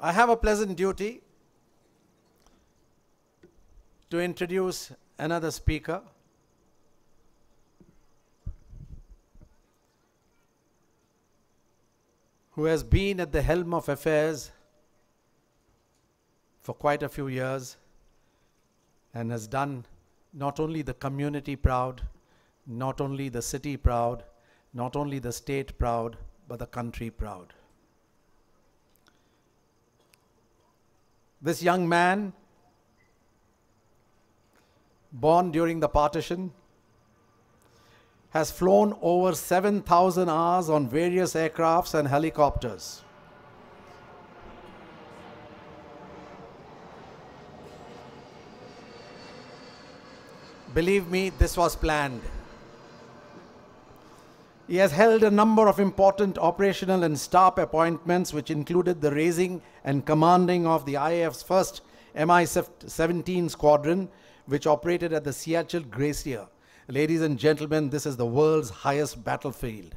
I have a pleasant duty to introduce another speaker who has been at the helm of affairs for quite a few years and has done not only the community proud, not only the city proud, not only the state proud, but the country proud. This young man, born during the partition, has flown over 7,000 hours on various aircrafts and helicopters. Believe me, this was planned. He has held a number of important operational and staff appointments, which included the raising and commanding of the IAF's first Mi-17 squadron, which operated at the Seattle Glacier. Ladies and gentlemen, this is the world's highest battlefield.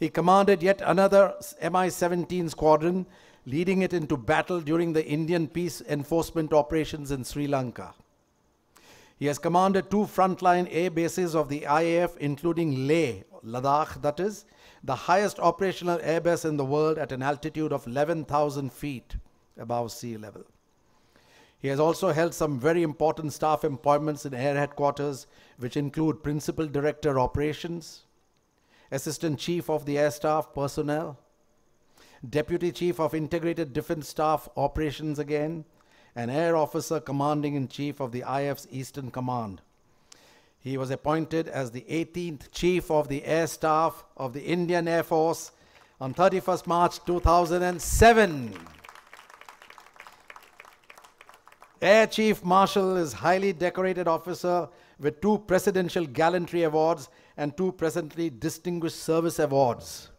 He commanded yet another Mi-17 squadron, leading it into battle during the Indian peace enforcement operations in Sri Lanka. He has commanded 2 frontline air bases of the IAF, including Leh, Ladakh, that is, the highest operational airbase in the world at an altitude of 11,000 feet above sea level. He has also held some very important staff appointments in air headquarters, which include Principal Director Operations, Assistant Chief of the Air Staff Personnel, Deputy Chief of Integrated Defense Staff Operations again, and Air Officer Commanding-in-Chief of the IAF's Eastern Command. He was appointed as the 18th Chief of the Air Staff of the Indian Air Force on 31st March 2007. Air Chief Marshal is a highly decorated officer with 2 Presidential Gallantry Awards and 2 Presently Distinguished Service Awards.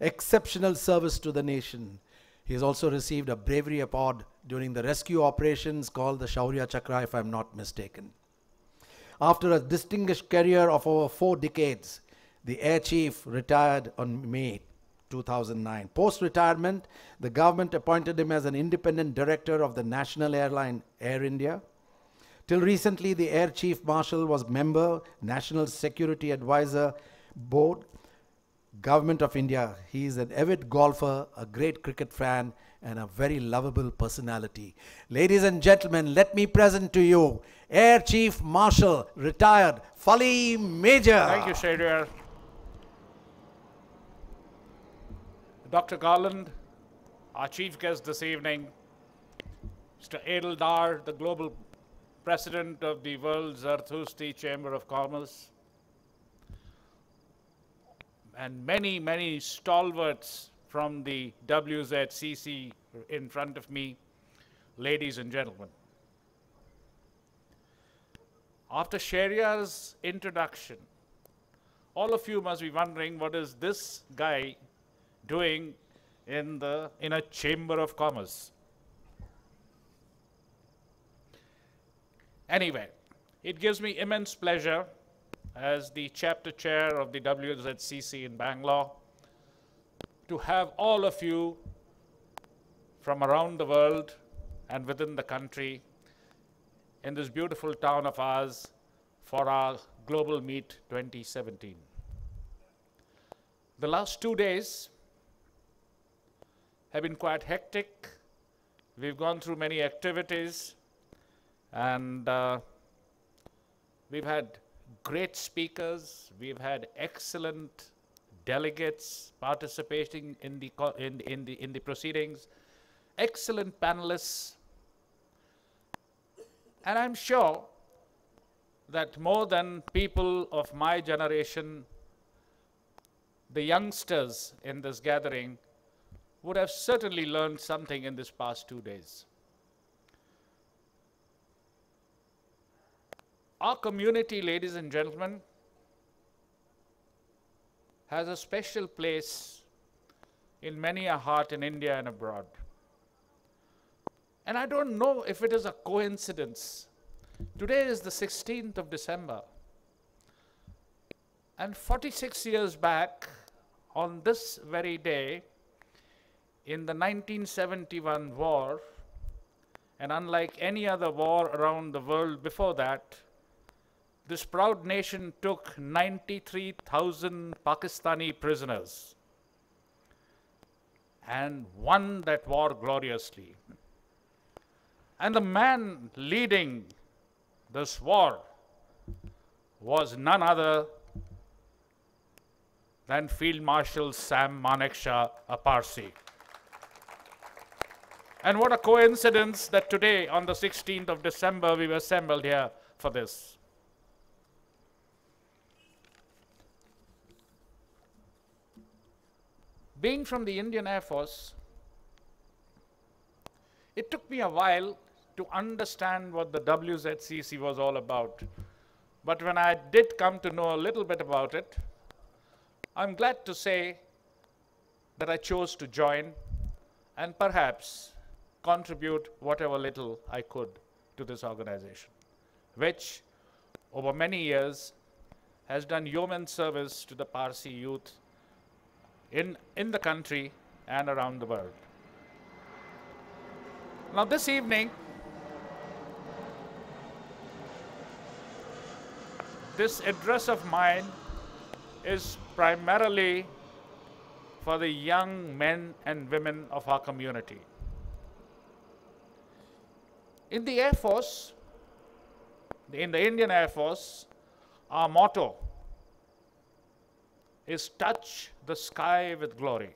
Exceptional service to the nation. He has also received a Bravery Award during the rescue operations called the Shaurya Chakra, if I'm not mistaken. After a distinguished career of over 4 decades, the Air Chief retired on May 2009. Post-retirement, the government appointed him as an independent director of the national airline Air India. Till recently, the Air Chief Marshal was member, National Security Advisor Board, Government of India. He is an avid golfer, a great cricket fan, and a very lovable personality. Ladies and gentlemen, let me present to you Air Chief Marshal, retired Fali Major. Thank you, Shahryar. Dr. Garland, our chief guest this evening, Mr. Edeldar, the global president of the World Zarathustra Chamber of Commerce, and many, many stalwarts from the WZCC in front of me, ladies and gentlemen. After Shahryar's introduction, all of you must be wondering, what is this guy doing in a Chamber of Commerce? Anyway, it gives me immense pleasure as the chapter chair of the WZCC in Bangalore to have all of you from around the world and within the country in this beautiful town of ours for our Global Meet 2017. The last 2 days have been quite hectic. We've gone through many activities, and we've had great speakers. We've had excellent delegates participating in the proceedings, excellent panelists, and I'm sure that more than people of my generation, the youngsters in this gathering would have certainly learned something in this past 2 days. Our community, ladies and gentlemen, has a special place in many a heart in India and abroad. And I don't know if it is a coincidence. Today is the 16th of December. And 46 years back, on this very day, in the 1971 war, and unlike any other war around the world before that, this proud nation took 93,000 Pakistani prisoners and won that war gloriously. And the man leading this war was none other than Field Marshal Sam Manekshaw, a Parsi. And what a coincidence that today, on the 16th of December, we were assembled here for this. Being from the Indian Air Force, it took me a while to understand what the WZCC was all about. But when I did come to know a little bit about it, I'm glad to say that I chose to join and perhaps contribute whatever little I could to this organization, which over many years has done yeoman service to the Parsi youth in the country and around the world. Now this evening, this address of mine is primarily for the young men and women of our community. In the Air Force, in the Indian Air Force, our motto is touch the sky with glory.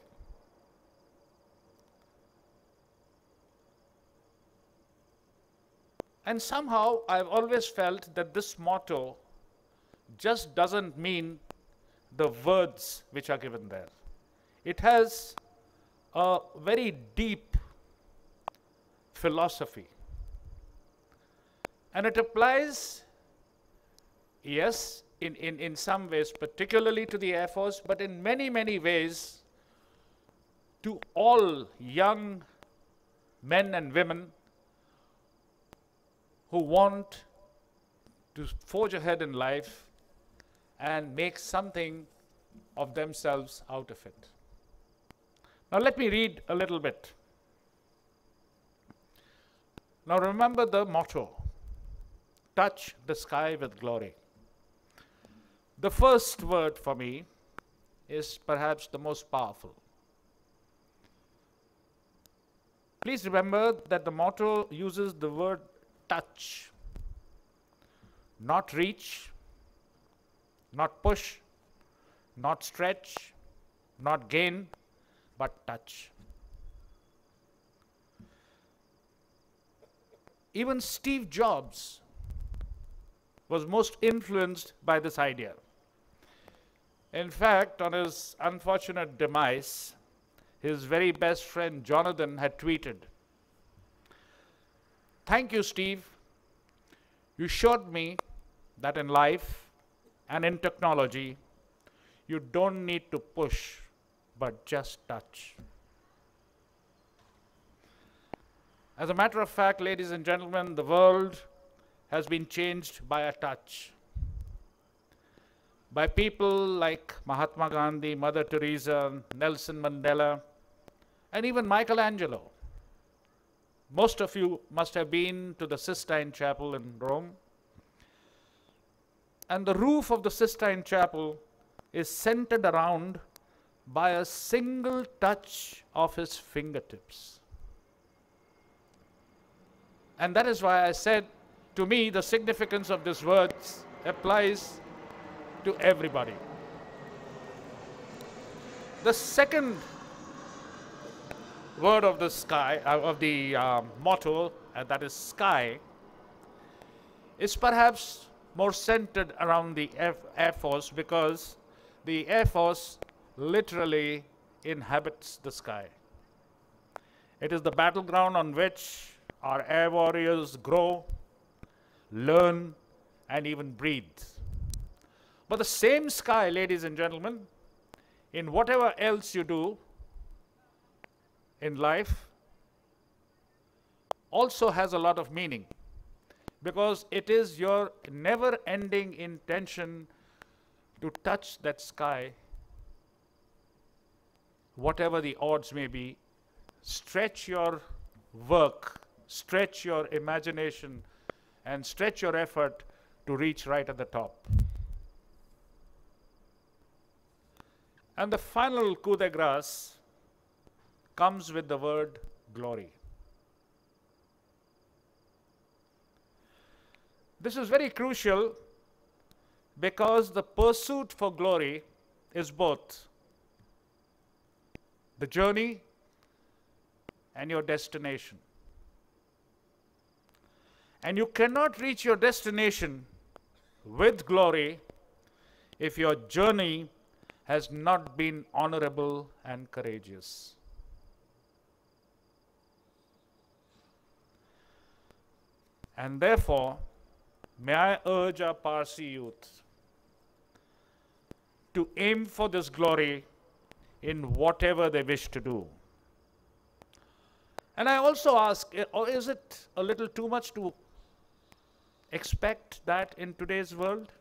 And somehow I've always felt that this motto just doesn't mean the words which are given there. It has a very deep philosophy. And it applies, yes, in some ways, particularly to the Air Force, but in many, many ways to all young men and women who want to forge ahead in life and make something of themselves out of it. Now let me read a little bit. Now remember the motto, touch the sky with glory. The first word for me is perhaps the most powerful. Please remember that the motto uses the word touch, not reach, not push, not stretch, not gain, but touch. Even Steve Jobs was most influenced by this idea. In fact, on his unfortunate demise, his very best friend Jonathan had tweeted, "Thank you, Steve. You showed me that in life and in technology, you don't need to push, but just touch." As a matter of fact, ladies and gentlemen, the world has been changed by a touch. By people like Mahatma Gandhi, Mother Teresa, Nelson Mandela, and even Michelangelo. Most of you must have been to the Sistine Chapel in Rome. And the roof of the Sistine Chapel is centered around by a single touch of his fingertips. And that is why I said, to me, the significance of these words applies to everybody. The second word of the sky, of the motto, that is sky, is perhaps more centered around the Air Force, because the Air Force literally inhabits the sky. It is the battleground on which our air warriors grow, learn, and even breathe. But the same sky, ladies and gentlemen, in whatever else you do in life, also has a lot of meaning, because it is your never-ending intention to touch that sky, whatever the odds may be, stretch your work, stretch your imagination, and stretch your effort to reach right at the top. And the final coup de grace comes with the word glory. This is very crucial because the pursuit for glory is both the journey and your destination. And you cannot reach your destination with glory if your journey has not been honorable and courageous. And therefore, may I urge our Parsi youth to aim for this glory in whatever they wish to do. And I also ask, or is it a little too much to expect that in today's world?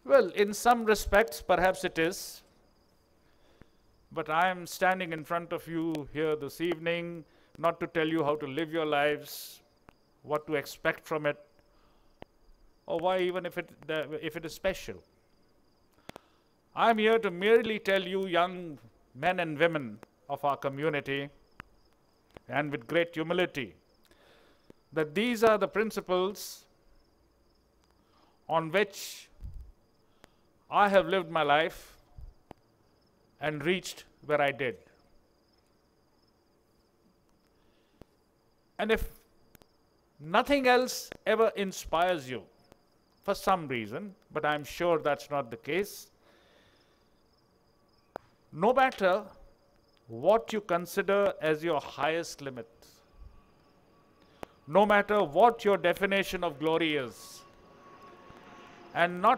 Well, in some respects, perhaps it is. But I am standing in front of you here this evening, not to tell you how to live your lives, what to expect from it, or why even if it is special. I am here to merely tell you, young men and women of our community, and with great humility, that these are the principles on which I have lived my life and reached where I did. And if nothing else ever inspires you, for some reason, but I'm sure that's not the case, no matter what you consider as your highest limit, no matter what your definition of glory is, and no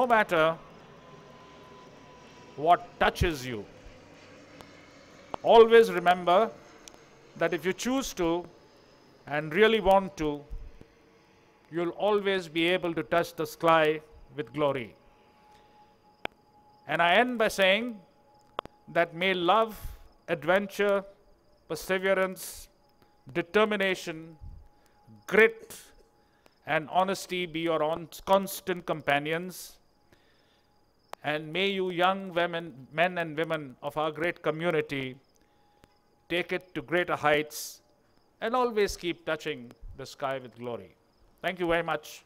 matter what touches you, always remember that if you choose to and really want to, you'll always be able to touch the sky with glory. And I end by saying that may love, adventure, perseverance, determination, grit, and honesty be your constant companions. And may you young men and women of our great community take it to greater heights and always keep touching the sky with glory. Thank you very much.